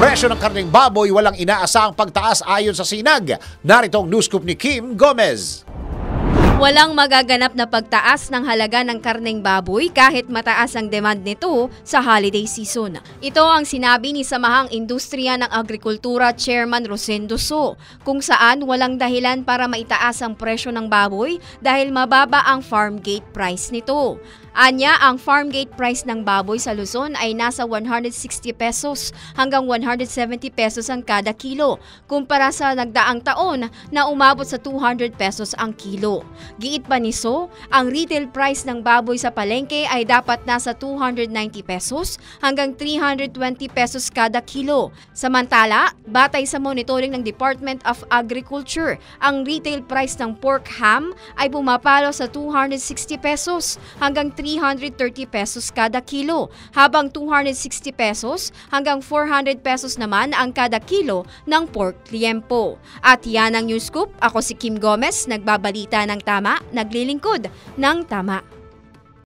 Presyo ng karneng baboy walang inaasahang pagtaas ayon sa Sinag. Narito ang news scoop ni Kim Gomez. Walang magaganap na pagtaas ng halaga ng karneng baboy kahit mataas ang demand nito sa holiday season. Ito ang sinabi ni Samahang Industriya ng Agrikultura Chairman Rosendo So, kung saan walang dahilan para maitaas ang presyo ng baboy dahil mababa ang farm gate price nito. Anya, ang farm gate price ng baboy sa Luzon ay nasa 160 pesos hanggang 170 pesos ang kada kilo, kumpara sa nagdaang taon na umabot sa 200 pesos ang kilo. Giit pa ni So, ang retail price ng baboy sa palengke ay dapat nasa 290 pesos hanggang 320 pesos kada kilo. Samantala, batay sa monitoring ng Department of Agriculture, ang retail price ng pork ham ay pumapalo sa 260 pesos hanggang 330 pesos kada kilo, habang 260 pesos hanggang 400 pesos naman ang kada kilo ng pork liempo. At yan ang news scoop. Ako si Kim Gomez, nagbabalita ng tama, naglilingkod ng tama.